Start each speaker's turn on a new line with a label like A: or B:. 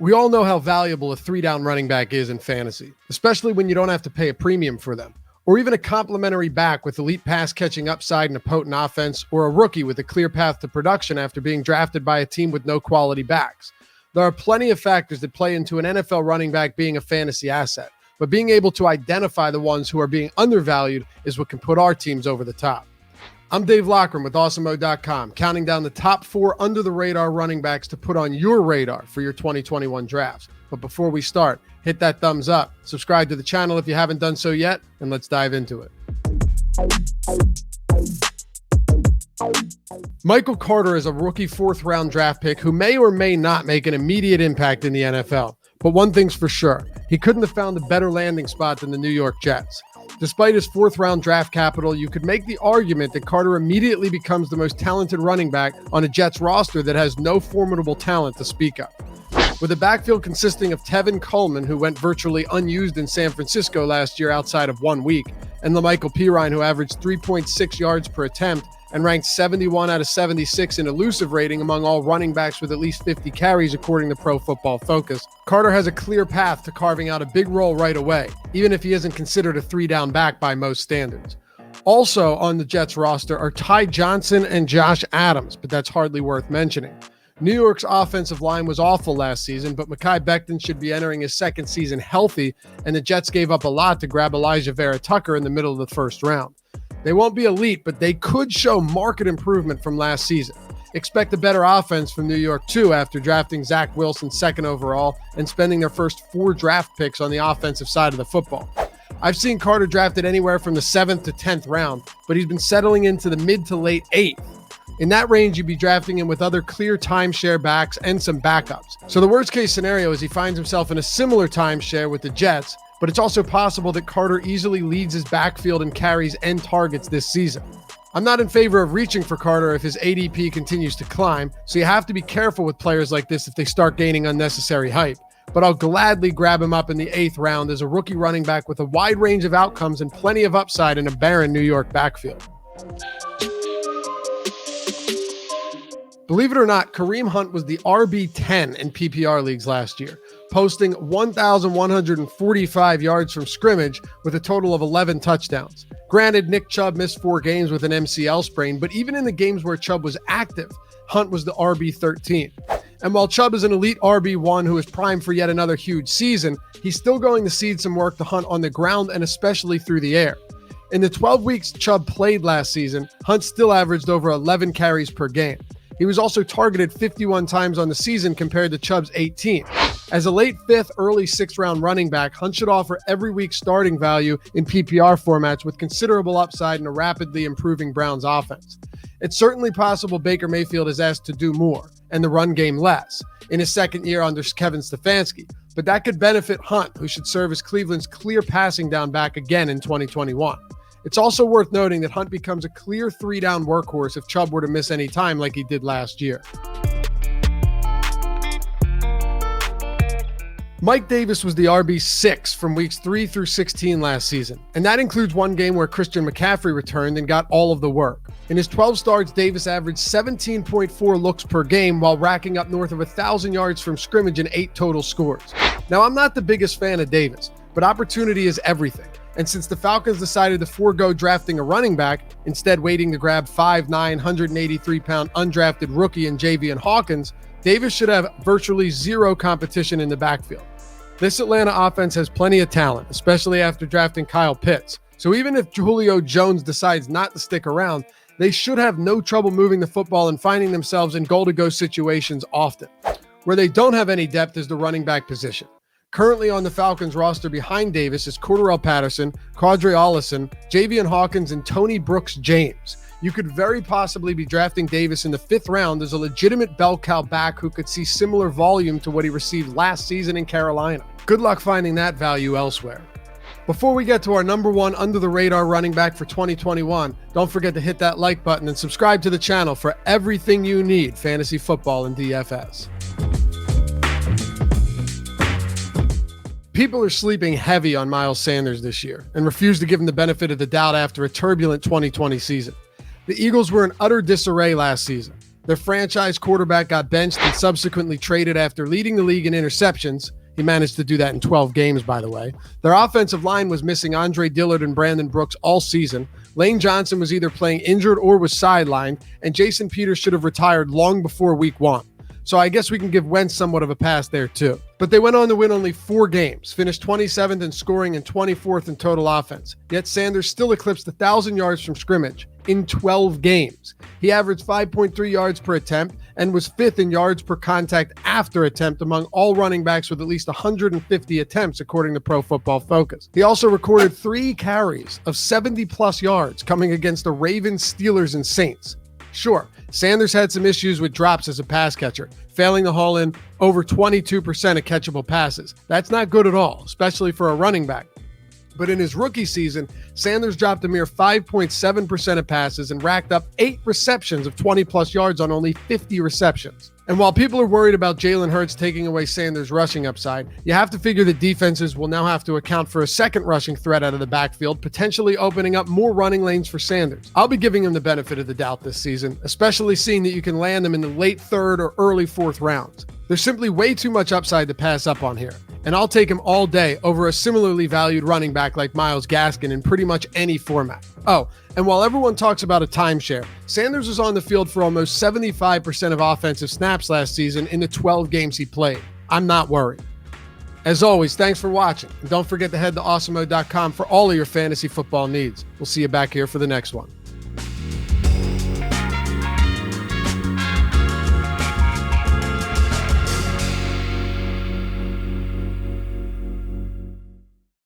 A: We all know how valuable a three-down running back is in fantasy, especially when you don't have to pay a premium for them, or even a complimentary back with elite pass-catching upside and a potent offense, or a rookie with a clear path to production after being drafted by a team with no quality backs. There are plenty of factors that play into an NFL running back being a fantasy asset, but being able to identify the ones who are being undervalued is what can put our teams over the top. I'm Dave Loughran with Awesemo.com, counting down the top 4 under-the-radar running backs to put on your radar for your 2021 drafts. But before we start, hit that thumbs up, subscribe to the channel if you haven't done so yet, and let's dive into it. Michael Carter is a rookie 4th-round draft pick who may or may not make an immediate impact in the NFL. But one thing's for sure, he couldn't have found a better landing spot than the New York Jets. Despite his 4th-round draft capital, you could make the argument that Carter immediately becomes the most talented running back on a Jets roster that has no formidable talent to speak of. With a backfield consisting of Tevin Coleman, who went virtually unused in San Francisco last year outside of 1 week, and LaMichael Pirine, who averaged 3.6 yards per attempt and ranked 71 out of 76 in elusive rating among all running backs with at least 50 carries according to Pro Football Focus, Carter has a clear path to carving out a big role right away, even if he isn't considered a 3-down back by most standards. Also on the Jets roster are Ty Johnson and Josh Adams, but that's hardly worth mentioning. New York's offensive line was awful last season, but Mekhi Becton should be entering his 2nd season healthy, and the Jets gave up a lot to grab Elijah Vera Tucker in the middle of the 1st round. They won't be elite, but they could show marked improvement from last season. Expect a better offense from New York, too, after drafting Zach Wilson 2nd overall and spending their first 4 draft picks on the offensive side of the football. I've seen Carter drafted anywhere from the 7th to 10th round, but he's been settling into the mid to late 8th. In that range, you'd be drafting him with other clear timeshare backs and some backups. So the worst-case scenario is he finds himself in a similar timeshare with the Jets, but it's also possible that Carter easily leads his backfield in carries and targets this season. I'm not in favor of reaching for Carter if his ADP continues to climb, so you have to be careful with players like this if they start gaining unnecessary hype. But I'll gladly grab him up in the 8th round as a rookie running back with a wide range of outcomes and plenty of upside in a barren New York backfield. Believe it or not, Kareem Hunt was the RB10 in PPR leagues last year, posting 1,145 yards from scrimmage with a total of 11 touchdowns. Granted, Nick Chubb missed 4 games with an MCL sprain, but even in the games where Chubb was active, Hunt was the RB13. And while Chubb is an elite RB1 who is primed for yet another huge season, he's still going to cede some work to Hunt on the ground and especially through the air. In the 12 weeks Chubb played last season, Hunt still averaged over 11 carries per game. He was also targeted 51 times on the season compared to Chubb's 18. As a late 5th, early 6th round running back, Hunt should offer every week starting value in PPR formats with considerable upside in a rapidly improving Browns offense. It's certainly possible Baker Mayfield is asked to do more and the run game less in his 2nd year under Kevin Stefanski, but that could benefit Hunt, who should serve as Cleveland's clear passing down back again in 2021. It's also worth noting that Hunt becomes a clear 3-down workhorse if Chubb were to miss any time like he did last year. Mike Davis was the RB6 from weeks 3 through 16 last season, and that includes one game where Christian McCaffrey returned and got all of the work. In his 12 starts, Davis averaged 17.4 looks per game while racking up north of 1,000 yards from scrimmage and 8 total scores. Now, I'm not the biggest fan of Davis, but opportunity is everything. And since the Falcons decided to forego drafting a running back, instead waiting to grab 5'9", 183-pound undrafted rookie in Javian Hawkins, Davis should have virtually zero competition in the backfield. This Atlanta offense has plenty of talent, especially after drafting Kyle Pitts. So even if Julio Jones decides not to stick around, they should have no trouble moving the football and finding themselves in goal-to-go situations often. Where they don't have any depth is the running back position. Currently on the Falcons roster behind Davis is Cordarrelle Patterson, Quadri Ollison, Javian Hawkins, and Tony Brooks-James. You could very possibly be drafting Davis in the 5th round as a legitimate bell cow back who could see similar volume to what he received last season in Carolina. Good luck finding that value elsewhere. Before we get to our number 1 under-the-radar running back for 2021, don't forget to hit that like button and subscribe to the channel for everything you need fantasy football and DFS. People are sleeping heavy on Miles Sanders this year and refuse to give him the benefit of the doubt after a turbulent 2020 season. The Eagles were in utter disarray last season. Their franchise quarterback got benched and subsequently traded after leading the league in interceptions. He managed to do that in 12 games, by the way. Their offensive line was missing Andre Dillard and Brandon Brooks all season. Lane Johnson was either playing injured or was sidelined, and Jason Peters should have retired long before week 1. So I guess we can give Wentz somewhat of a pass there too. But they went on to win only 4 games, finished 27th in scoring and 24th in total offense. Yet Sanders still eclipsed 1,000 yards from scrimmage in 12 games. He averaged 5.3 yards per attempt and was 5th in yards per contact after attempt among all running backs with at least 150 attempts, according to Pro Football Focus. He also recorded 3 carries of 70-plus yards coming against the Ravens, Steelers, and Saints. Sure, Sanders had some issues with drops as a pass catcher, failing to haul in over 22% of catchable passes. That's not good at all, especially for a running back. But in his rookie season, Sanders dropped a mere 5.7% of passes and racked up 8 receptions of 20-plus yards on only 50 receptions. And while people are worried about Jalen Hurts taking away Sanders' rushing upside, you have to figure that defenses will now have to account for a second rushing threat out of the backfield, potentially opening up more running lanes for Sanders. I'll be giving him the benefit of the doubt this season, especially seeing that you can land him in the late 3rd or early 4th rounds. There's simply way too much upside to pass up on here, and I'll take him all day over a similarly valued running back like Myles Gaskin in pretty much any format. Oh, and while everyone talks about a timeshare, Sanders was on the field for almost 75% of offensive snaps last season in the 12 games he played. I'm not worried. As always, thanks for watching. And don't forget to head to Awesemo.com for all of your fantasy football needs. We'll see you back here for the next one.